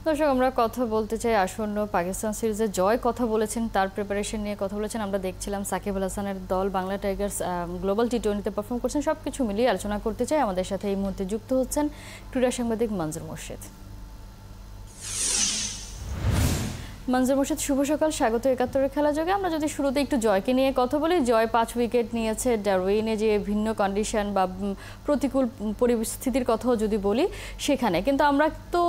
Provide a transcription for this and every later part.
দর্শক, আমরা কথা বলতে চাই আসন্ন পাকিস্তান সিরিজে জয় কথা বলেছেন, তার প্রিপারেশন নিয়ে কথা বলেছেন। আমরা দেখছিলাম সাকিব আল হাসানের দল বাংলা টাইগার্স গ্লোবাল টি-20তে পারফর্ম করছেন। সবকিছু মিলিয়ে আলোচনা করতে চাই। আমাদের সাথে এই মুহূর্তে যুক্ত হচ্ছেন ক্রীড়া সাংবাদিক মঞ্জুর মোর্শেদ। মঞ্জুর মোর্শেদ, শুভ সকাল, স্বাগত একাত্তরের খেলা যোগে। আমরা যদি শুরুতে একটু জয়কে নিয়ে কথা বলি, জয় 5 উইকেট নিয়েছে। ডারউইনে যে ভিন্ন কন্ডিশন বা প্রতিকূল পরিস্থিতির কথাও যদি বলি সেখানে, কিন্তু আমরা তো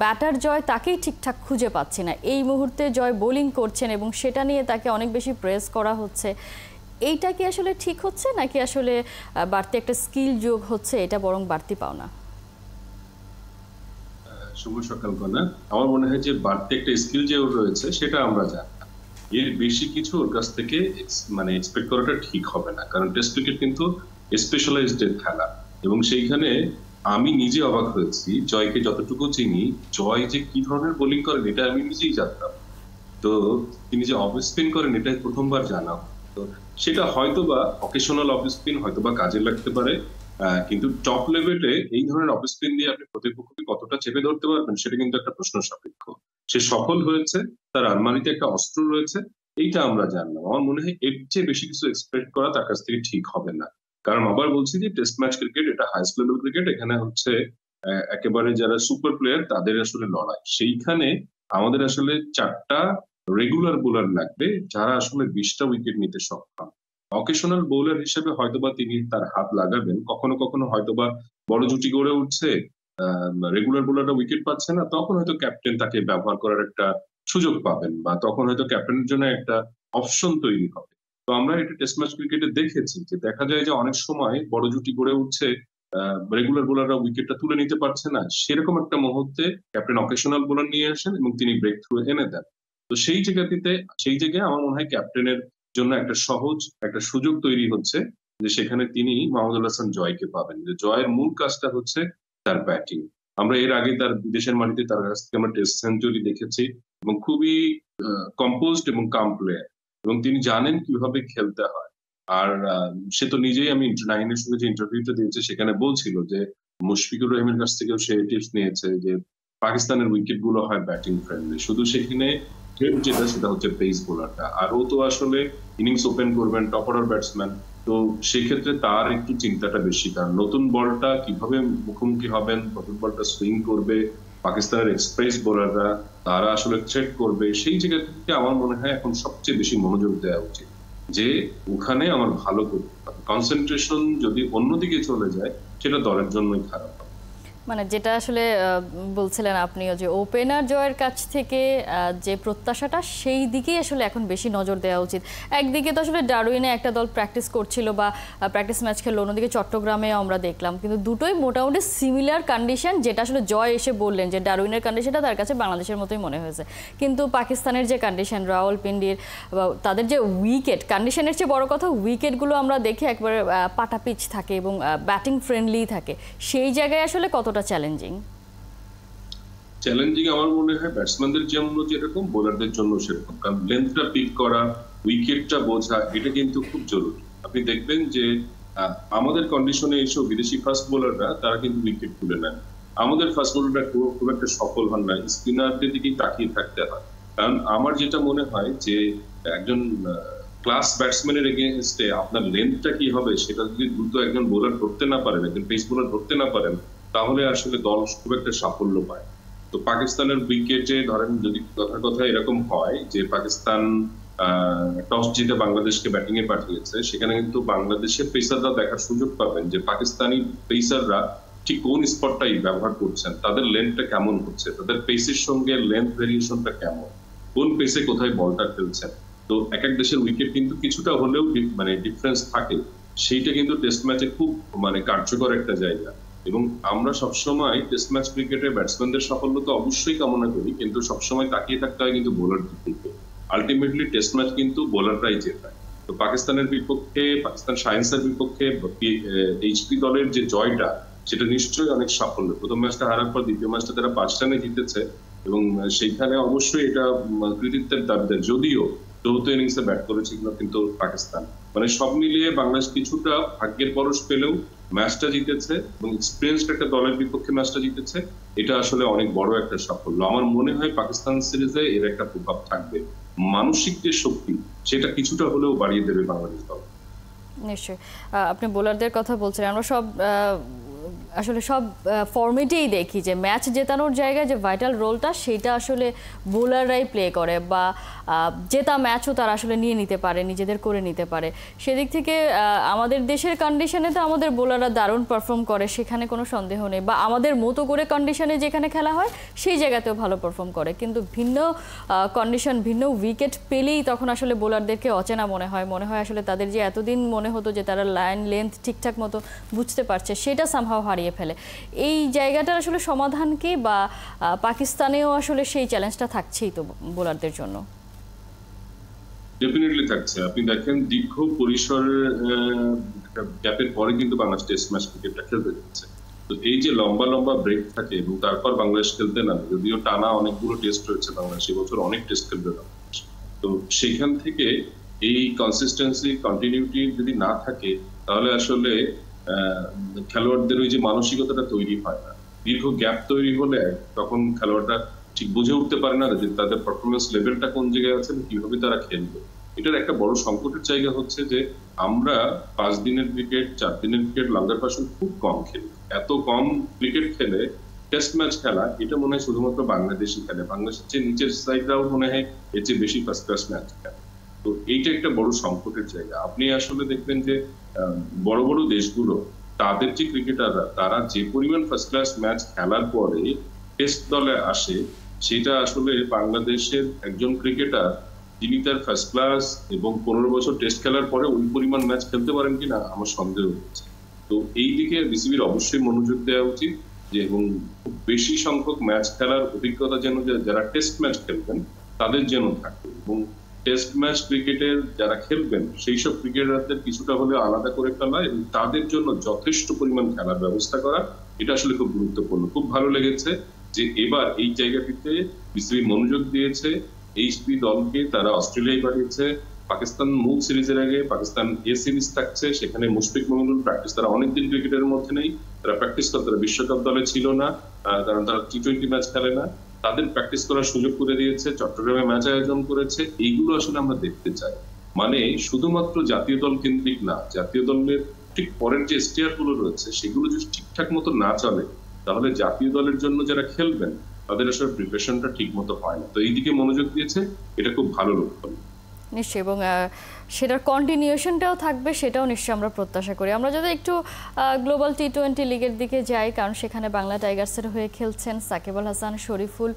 ব্যাটার জয় তাকেই ঠিকঠাক খুঁজে পাচ্ছি না। এই মুহূর্তে জয় বোলিং করছেন এবং সেটা নিয়ে তাকে অনেক বেশি প্রেস করা হচ্ছে। এইটা কি আসলে ঠিক হচ্ছে, নাকি আসলে বাড়তি একটা স্কিল যোগ হচ্ছে, এটা বরং বাড়তি পাওনা? শুভ সকাল কনা। আমার মনে হয় যে বাড়তি একটা স্কিল যে ওর রয়েছে সেটা আমরা জানি। এর বেশি কিছু ওর কাছ থেকে এক্সপেক্ট করাটা ঠিক হবে না, কারণ টেস্ট ক্রিকেট কিন্তু স্পেশালাইজড এর খেলা। এবং সেইখানে আমি নিজে অবাক হয়েছি, জয়কে যতটুকু চিনি, জয় যে কি ধরনের বোলিং করেন এটা আমি নিজেই জানতাম। তো তিনি যে অফ স্পিন করেন এটা প্রথমবার জানা। তো সেটা হয়তোবা অকেশনাল অফ স্পিন হয়তোবা কাজে লাগতে পারে, কিন্তু টপ লেভেলে এই ধরনের অফ স্পিন দিয়ে আপনি প্রতিপক্ষকে কতটা চেপে ধরতে পারবেন সেটা কিন্তু একটা প্রশ্ন সাপেক্ষ। সে সফল হয়েছে, তার আলমারিতে একটা অস্ত্র রয়েছে, এইটা আমরা জানলাম। আমার মনে হয় এর চেয়ে বেশি কিছু এক্সপেক্ট করা তার কাছ থেকে ঠিক হবে না। কারণ আবার বলছি যে টেস্ট ম্যাচ ক্রিকেট এটা হাইস্ট লেভেল ক্রিকেট। এখানে হচ্ছে একেবারে যারা সুপার প্লেয়ার তাদের আসলে লড়াই। সেইখানে আমাদের আসলে 4টা রেগুলার বোলার লাগবে যারা আসলে 20টা উইকেট নিতে সক্ষম। অকেশনাল বোলার হিসেবে হয়তোবা তিনি তার হাত লাগাবেন, কখনো কখনো হয়তোবা বড় জুটি গড়ে উঠছে, রেগুলার বোলাররা উইকেট পাচ্ছে না, তখন হয়তো ক্যাপ্টেন তাকে ব্যবহার করার একটা সুযোগ পাবেন, বা তখন হয়তো ক্যাপ্টেনের জন্য একটা অপশন তৈরি হবে। তো আমরা এটা টেস্ট ম্যাচ ক্রিকেটে দেখেছি যে দেখা যায় যে অনেক সময় বড় জুটি গড়ে উঠছে, রেগুলার বোলাররা উইকেটটা তুলে নিতে পারছে না, সেরকম একটা মুহূর্তে ক্যাপ্টেন অকেশনাল বোলার নিয়ে আসেন এবং তিনি ব্রেক থ্রু এনে দেন। তো সেই জায়গায় আমার মনে হয় ক্যাপ্টেনের জন্য একটা সহজ একটা সুযোগ তৈরি হচ্ছে, যে সেখানে তিনি মাহমুদুল হাসান জয়কে পাবেন। যে জয়ের মূল কাজটা হচ্ছে তার ব্যাটিং। আমরা এর আগে তার বিদেশের মাটিতে তার কাছ থেকে আমরা টেস্ট সেঞ্চুরি দেখেছি, এবং খুবই কম্পোজড এবং কাম প্লেয়ার, এবং তিনি জানেন কিভাবে খেলতে হয়। আর সে তো নিজেই, আমি নাইনের সঙ্গে যে ইন্টারভিউটা দিয়েছে সেখানে বলছিল যে মুশফিকুর রহিমের কাছ থেকেও সে টিপস নিয়েছে যে পাকিস্তানের উইকেট গুলো হয় ব্যাটিং ফ্রেন্ডলি, শুধু সেখানে যেটা সেটা হচ্ছে পেস বোলারটা। আর ও তো আসলে ইনিংস ওপেন করবেন, টপ অর্ডার ব্যাটসম্যান, তো সেক্ষেত্রে তার একটু চিন্তাটা বেশি, কারণ নতুন বলটা কিভাবে মুখোমুখি হবেন, নতুন বলটা সুইং করবে, পাকিস্তানের এক্সপ্রেস বোলাররা তারা আসলে থ্রেট করবে, সেই জায়গা থেকে আমার মনে হয় এখন সবচেয়ে বেশি মনোযোগ দেওয়া উচিত যে ওখানে আমার ভালো করতে হবে। কনসেন্ট্রেশন যদি অন্যদিকে চলে যায় সেটা দলের জন্যই খারাপ। মানে যেটা আসলে বলছিলেন আপনিও, যে ওপেনার জয়ের কাছ থেকে যে প্রত্যাশাটা, সেই দিকেই আসলে এখন বেশি নজর দেওয়া উচিত। একদিকে তো আসলে ডারউইনে একটা দল প্র্যাকটিস করছিল বা প্র্যাকটিস ম্যাচ খেললো, অন্যদিকে চট্টগ্রামে আমরা দেখলাম, কিন্তু দুটোই মোটামুটি সিমিলার কন্ডিশন। যেটা আসলে জয় এসে বললেন যে ডারউইনের কন্ডিশনটা তার কাছে বাংলাদেশের মতোই মনে হয়েছে, কিন্তু পাকিস্তানের যে কন্ডিশন, রাওয়ালপিন্ডির তাদের যে উইকেট কন্ডিশনের চেয়ে বড় কথা উইকেটগুলো আমরা দেখি একবারে পাটা পিচ থাকে এবং ব্যাটিং ফ্রেন্ডলি থাকে। সেই জায়গায় আসলে কতটা চ্যালেঞ্জিং আমার মনে হয় ব্যাটসম্যানদের জন্য যেরকম, বোলারদের জন্য সেরকম। কারণ লেন্থটা পিক করা, উইকেটটা বোঝা, এটা কিন্তু খুব জরুরি। আপনি দেখবেন যে আমাদের কন্ডিশনে এসেও বিদেশি ফাস্ট বোলাররা তারা কিন্তু উইকেট তুলে নেন। আমাদের ফাস্ট বোলাররা খুব একটা সফল হন না, স্পিনারদের দিকেই তাকিয়ে থাকতে হয়। কারণ আমার যেটা মনে হয় যে একজন ক্লাস ব্যাটসম্যানের এগেইনস্টে আপনার লেন্থটা কি হবে সেটা যদি দ্রুত একজন বোলার ধরতে না পারেন, একজন পেস বোলার ধরতে না পারেন, তাহলে আসলে দল খুব একটা সাফল্য পায়। তো পাকিস্তানের উইকেটে ধরেন যদি কথার কথা এরকম হয় যে পাকিস্তান টস জিতে বাংলাদেশকে ব্যাটিং এ পাঠিয়েছে, সেখানে কিন্তু বাংলাদেশের পেসাররা দেখার সুযোগ পাবেন যে পাকিস্তানি পেসাররা ঠিক কোন স্পটটাই ব্যবহার করছেন, তাদের লেন্থটা কেমন হচ্ছে, তাদের পেসের সঙ্গে লেন্থ ভেরিয়েশনটা কেমন, কোন পেসে কোথায় বলটা খেলছেন। তো এক এক দেশের উইকেট কিন্তু কিছুটা হলেও ডিফারেন্স থাকে। সেইটা কিন্তু টেস্ট ম্যাচে খুব কার্যকর একটা জায়গা। এবং আমরা সবসময় টেস্ট ম্যাচ ক্রিকেটে ব্যাটসম্যানদের সাফল্য তো অবশ্যই কামনা করি, কিন্তু সবসময় তাকিয়ে থাকতে হয় কিন্তু বোলারদের দিকে। আলটিমেটলি টেস্ট ম্যাচ কিন্তু বোলাররাই জেতায়। তো পাকিস্তানের বিপক্ষে, পাকিস্তান সায়েন্সের বিপক্ষে এইচপি দলের যে জয়টা, সেটা নিশ্চয়ই অনেক সাফল্য। প্রথম ম্যাচটা হারার পর দ্বিতীয় ম্যাচটা তারা 5 রানে জিতেছে, এবং সেইখানে অবশ্যই এটা কৃতিত্বের দাবিদার। যদিও চতুর্থ ইনিংসে ব্যাট করেছিল কিন্তু পাকিস্তান, সব মিলিয়ে বাংলাদেশ কিছুটা ভাগ্যের পরশ পেলেও ম্যাচটা জিতেছে এবং এক্সপিরিয়েন্সড একটা দলের বিপক্ষে ম্যাচটা জিতেছে, এটা আসলে অনেক বড় একটা সাফল্য। আমার মনে হয় পাকিস্তান সিরিজে এর একটা প্রভাব থাকবে, মানসিক যে শক্তি সেটা কিছুটা হলেও বাড়িয়ে দেবে বাংলাদেশ দল। নিশ্চয়ই। আপনি বোলারদের কথা বলছিলেন, আমরা সব আসলে সব ফর্মেটেই দেখি যে ম্যাচ জেতানোর জায়গায় যে ভাইটাল রোলটা সেটা আসলে বোলাররাই প্লে করে, বা জেতা ম্যাচও তারা আসলে নিয়ে নিতে পারে, নিজেদের করে নিতে পারে। সেদিক থেকে আমাদের দেশের কন্ডিশনে তো আমাদের বোলাররা দারুণ পারফর্ম করে, সেখানে কোনো সন্দেহ নেই, বা আমাদের মতো করে কন্ডিশনে যেখানে খেলা হয় সেই জায়গাতেও ভালো পারফর্ম করে। কিন্তু ভিন্ন কন্ডিশন, ভিন্ন উইকেট পেলেই তখন আসলে বোলারদেরকে অচেনা মনে হয় আসলে তাদের যে এতদিন মনে হতো যে তারা লাইন লেন্থ ঠিকঠাক মতো বুঝতে পারছে, সেটা সামহাও হারিয়ে ফেলে। এই জায়গাটার আসলে সমাধান কি, বা পাকিস্তানেও আসলে সেই চ্যালেঞ্জটা থাকছেই তো বোলারদের জন্য? ডেফিনেটলি থাকছে। আপনি দেখেন দীর্ঘ পরিসরের গ্যাপের পরে কিন্তু বাংলাদেশ টেস্ট ম্যাচ ক্রিকেটটা খেলতে যাচ্ছে। তো এই যে লম্বা লম্বা ব্রেক থাকে এবং তারপর বাংলাদেশ খেলতে নামে, যদিও টানা অনেকগুলো টেস্ট রয়েছে বাংলাদেশ, এবছর অনেক টেস্ট খেলবে বাংলাদেশ, তো সেখান থেকে এই কনসিস্টেন্সি কন্টিনিউটি যদি না থাকে তাহলে আসলে খেলোয়াড়দের ওই যে মানসিকতাটা তৈরি হয় না। দীর্ঘ গ্যাপ তৈরি হলে তখন খেলোয়াড়রা ঠিক বুঝে উঠতে পারে না যে তাদের পারফরমেন্স লেভেলটা কোন জায়গায় আছে, কিভাবে তারা খেলবে। এটার একটা বড় সংকটের জায়গা হচ্ছে যে আমরা 5 দিনের ক্রিকেট, 4 দিনের ক্রিকেট, লঙ্গার পাশন খুব কম খেলি। এত কম ক্রিকেট খেলে টেস্ট ম্যাচ খেলা, এটা মনে হয় শুধুমাত্র বাংলাদেশি খেলে। বাংলাদেশের চেয়ে নিচের সাইডরাও মনে হয় এর চেয়ে বেশি ফার্স্ট ক্লাস ম্যাচ খেলে। তো এইটা একটা বড় সংকটের জায়গা। আপনি আসলে দেখবেন যে বড় বড় দেশগুলো তাদের যে ক্রিকেটাররা তারা যে পরিমাণ ফার্স্ট ক্লাস ম্যাচ খেলার পরে টেস্ট দলে আসে, সেটা আসলে বাংলাদেশের একজন ক্রিকেটার যিনি তার ফার্স্ট ক্লাস এবং 15 বছর টেস্ট খেলার পরে ওই পরিমাণ ম্যাচ খেলতে পারেন কিনা আমার সন্দেহ হচ্ছে। তো এই দিকে বিসিবির অবশ্যই মনোযোগ দেওয়া উচিত, যে এবং খুব বেশি সংখ্যক ম্যাচ খেলার অভিজ্ঞতা যেন যারা টেস্ট ম্যাচ খেলবেন তাদের যেন থাকে, এবং টেস্ট ম্যাচ ক্রিকেটের যারা খেলবেন সেই সব ক্রিকেটারদের কিছুটা হলে আলাদা করে ফেলা এবং তাদের জন্য যথেষ্ট পরিমাণ খেলার ব্যবস্থা করা, এটা আসলে খুব গুরুত্বপূর্ণ। খুব ভালো লেগেছে যে এবার এই জায়গাটিতে বিসিবি মনোযোগ দিয়েছে। এইচপি দলকে তারা অস্ট্রেলিয়ায় পাঠিয়েছে। পাকিস্তান মূল সিরিজের আগে পাকিস্তান এ সিরিজ থাকছে, সেখানে মুশফিক মাহমুদুল প্র্যাকটিস, তারা অনেকদিন ক্রিকেটের মধ্যে নেই, তারা প্র্যাকটিস করে, তারা বিশ্বকাপ দলে ছিল না, কারণ তারা টি-20 ম্যাচ খেলে না, তাদের প্র্যাকটিস করার সুযোগ করে দিয়েছে, চট্টগ্রামে ম্যাচ আয়োজন করেছে। এইগুলো আসলে আমরা দেখতে চাই। মানে শুধুমাত্র জাতীয় দল কেন্দ্রিক না, জাতীয় দলের ঠিক পরের যে স্টিয়ার গুলো রয়েছে সেগুলো যদি ঠিকঠাক মতো না চলে তাহলে জাতীয় দলের জন্য যারা খেলবেন তাদের আসলে প্রিপারেশনটা ঠিক মতো হয় না। তো এইদিকে মনোযোগ দিয়েছে, এটা খুব ভালো লক্ষণ। নিশ্চয়ই, এবং সেটার কন্টিনিউশনটাও থাকবে, সেটাও নিশ্চয়ই আমরা প্রত্যাশা করি। আমরা যদি একটু গ্লোবাল টি-20 লিগের দিকে যাই, কারণ সেখানে বাংলা টাইগার্সের হয়ে খেলছেন সাকিব আল হাসান, শরীফুল।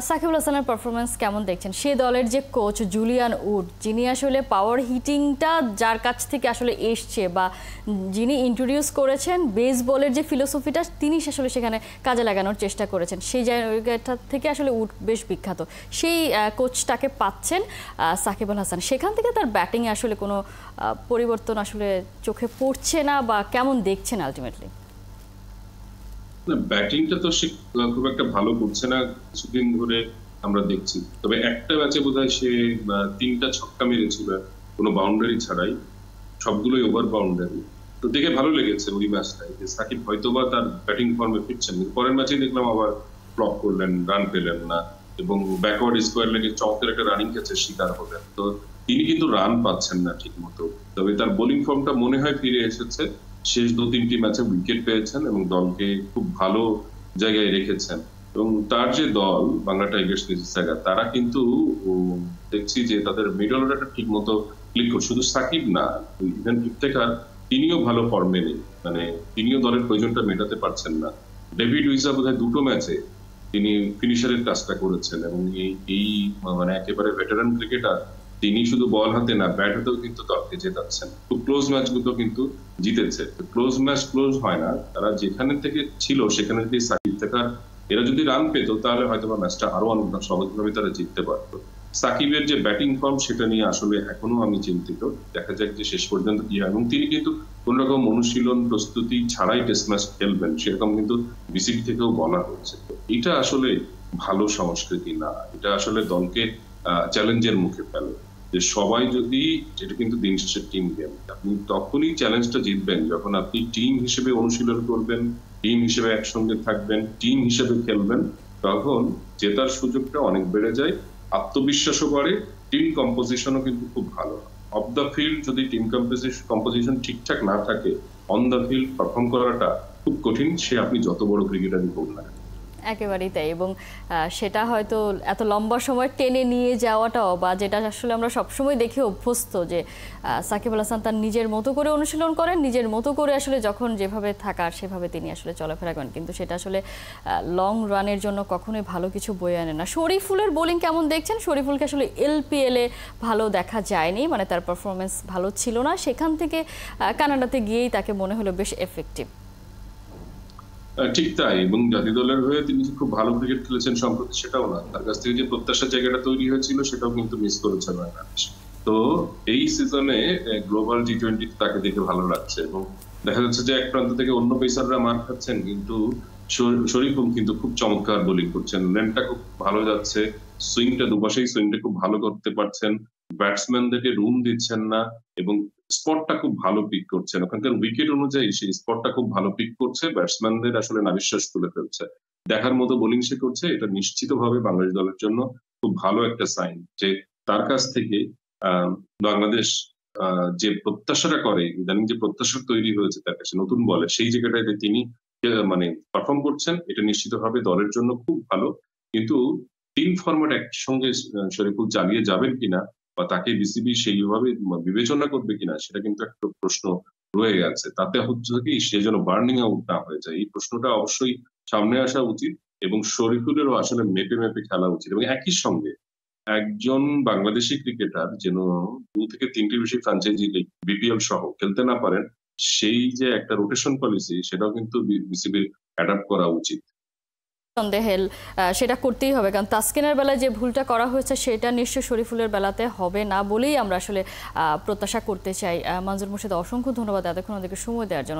সাকিব আল হাসানের পারফরমেন্স কেমন দেখছেন? সে দলের যে কোচ জুলিয়ান উড, যিনি আসলে পাওয়ার হিটিংটা যার কাছ থেকে আসলে এসছে, বা যিনি ইন্ট্রোডিউস করেছেন বেসবলের যে ফিলোসফিটা, তিনি আসলে সেখানে কাজে লাগানোর চেষ্টা করেছেন, সেই জায়গাটা থেকে আসলে উড বেশ বিখ্যাত। সেই কোচটাকে পাচ্ছেন সাকিব আল হাসান, সেখান থেকে তার ব্যাটিংয়ে আসলে কোনো পরিবর্তন আসলে চোখে পড়ছে না, বা কেমন দেখছেন আলটিমেটলি? ব্যাটিংটা তো সে খুব একটা ভালো করছে না কিছুদিন ধরে আমরা দেখছি। তবে একটা ম্যাচে বোধহয় সে 3টা ছক্কা মেরেছিল কোনো বাউন্ডারি ছাড়াই, সবগুলোই ওভার বাউন্ডারি। তো দেখে ভালো লেগেছে ওই ম্যাচটাই যে সাকিব হয়তোবা তার ব্যাটিং ফর্মে ফিরছেন। পরের ম্যাচে দেখলাম আবার ফ্লপ করলেন, রান পেলেন না, এবং ব্যাকওয়ার্ড স্কোয়ার লেগে চমকের একটা রানিং ক্যাচের শিকার হলেন। তো তিনি কিন্তু রান পাচ্ছেন না ঠিক মতো। তবে তার বোলিং ফর্মটা মনে হয় ফিরে এসেছে। শেষ 2-3টি ম্যাচে উইকেট পেয়েছেন এবং দলকে খুব ভালো জায়গায় রেখেছেন। এবং তার যে দল বাংলা টাইগার্স, তারা কিন্তু দেখছি যে তাদের মিডল অর্ডারটা ঠিক মতো ক্লিক করছে। শুধু সাকিব না, ইভেন ইফতেখার তিনিও ভালো ফর্মে নেই, মানে তিনিও দলের প্রয়োজনটা মেটাতে পারছেন না। ডেভিড উইজা বোধহয় 2টো ম্যাচে তিনি ফিনিশারের কাজটা করেছেন, এবং এই মানে একেবারে ভেটারান ক্রিকেটার, তিনি শুধু বল হাতে না ব্যাট হাতেও কিন্তু দলকে জেতাচ্ছেন। খুব ক্লোজ ম্যাচগুলো কিন্তু জিতেছে। ক্লোজ ম্যাচ ক্লোজ হয় না, তারা যেখানে থেকে ছিল সেখানে যদি সাকিব থাকার এরা যদি রান পেত তাহলে হয়তো বা ম্যাচটা আরো অনেক সহজভাবে তারা জিততে পারতো। সাকিবের যে ব্যাটিং ফর্ম সেটা নিয়ে আসলে এখনো আমি চিন্তিত। দেখা যাক যে শেষ পর্যন্ত কি হয়। এবং তিনি কিন্তু কোন রকম অনুশীলন প্রস্তুতি ছাড়াই টেস্ট ম্যাচ খেলবেন সেরকম কিন্তু বিসিবি থেকেও বলা হচ্ছে। এটা আসলে ভালো সংস্কৃতি না, এটা আসলে দলকে চ্যালেঞ্জের মুখে ফেলে। যে সবাই যদি, এটা কিন্তু দিন শেষে টিম গেম, আপনি তখনই চ্যালেঞ্জটা জিতবেন যখন আপনি টিম হিসেবে অনুশীলন করবেন, টিম হিসেবে একসঙ্গে থাকবেন, টিম হিসেবে খেলবেন, তখন জেতার সুযোগটা অনেক বেড়ে যায়, আত্মবিশ্বাসও বাড়ে, টিম কম্পোজিশনও কিন্তু খুব ভালো। অফ দ্য ফিল্ড যদি টিম কম্পোজিশন ঠিকঠাক না থাকে, অন দ্য ফিল্ড পারফর্ম করাটা খুব কঠিন, সে আপনি যত বড় ক্রিকেটারই হোক না। একেবারেই তাই। এবং সেটা হয়তো এত লম্বা সময় টেনে নিয়ে যাওয়াটাও, বা যেটা আসলে আমরা সবসময় দেখে অভ্যস্ত যে সাকিব আল হাসান তার নিজের মতো করে অনুশীলন করেন, নিজের মতো করে আসলে যখন যেভাবে থাকার সেভাবে তিনি আসলে চলাফেরা করেন, কিন্তু সেটা আসলে লং রানের জন্য কখনোই ভালো কিছু বয়ে আনে না। শরীফুলের বোলিং কেমন দেখছেন? শরীফুলকে আসলে এলপিএলে ভালো দেখা যায়নি, মানে তার পারফরমেন্স ভালো ছিল না, সেখান থেকে কানাডাতে গিয়েই তাকে মনে হলো বেশ এফেক্টিভ। ঠিক তাই, এবং জাতীয় দলের হয়ে তিনি খুব ভালো ক্রিকেট খেলেছেন সম্প্রতি সেটাও না, তার কাছ থেকে যে প্রত্যাশার জায়গাটা তৈরি হয়েছিল সেটাও কিন্তু মিস করেছে বাংলাদেশ। তো এই সিজনে গ্লোবাল টি-20 তাকে দেখে ভালো লাগছে, এবং দেখা যাচ্ছে যে এক প্রান্ত থেকে অন্য পেসাররা মার খাচ্ছেন, কিন্তু শরীফুল কিন্তু খুব চমৎকার বোলিং করছেন, লেনটা খুব ভালো যাচ্ছে, সুইংটা দুপাশেই সুইংটা খুব ভালো করতে পারছেন, ব্যাটসম্যানদেরকে রুম দিচ্ছেন না, এবং স্পটটা খুব ভালো পিক করছেন, ওখানকার উইকেট অনুযায়ী সেই স্পটটা খুব ভালো পিক করছে, ব্যাটসম্যানদের আসলে নাবিশ্বাস তুলে ফেলছে, দেখার মতো বোলিং সে করছে। এটা নিশ্চিতভাবে বাংলাদেশ দলের জন্য খুব ভালো একটা সাইন যে তার কাছ থেকে বাংলাদেশ যে প্রত্যাশাটা করে, ইদানিং যে প্রত্যাশা তৈরি হয়েছে তার কাছে নতুন বলে, সেই জায়গাটাতে তিনি মানে পারফর্ম করছেন, এটা নিশ্চিতভাবে দলের জন্য খুব ভালো। কিন্তু তিন ফরম্যাট একসঙ্গে শরীফুল চালিয়ে যাবেন কিনা, বা তাকে বিসিবি সেইভাবে বিবেচনা করবে কিনা, সেটা কিন্তু একটা প্রশ্ন রয়ে গেছে। তাতে হচ্ছে কি, সে যেন বার্নিং আউট না হয়ে যায়, এই প্রশ্নটা অবশ্যই সামনে আসা উচিত, এবং শরীফুলেরও আসলে মেপে মেপে খেলা উচিত, এবং একই সঙ্গে একজন বাংলাদেশি ক্রিকেটার যেন 2 থেকে 3টির বেশি ফ্র্যাঞ্চাইজি লিগ বিপিএল সহ খেলতে না পারেন, সেই যে একটা রোটেশন পলিসি, সেটাও কিন্তু বিসিবির অ্যাডাপ্ট করা উচিত। সন্দেহে সেটা করতেই হবে, কারণ তাসকিনের বেলায় যে ভুলটা করা হয়েছে সেটা নিশ্চয়ই শরীফুলের বেলাতে হবে না বলেই আমরা আসলে প্রত্যাশা করতে চাই। মনজুর মুর্শিদ, অসংখ্য ধন্যবাদ এতক্ষণ আমাদেরকে সময় দেওয়ার জন্য।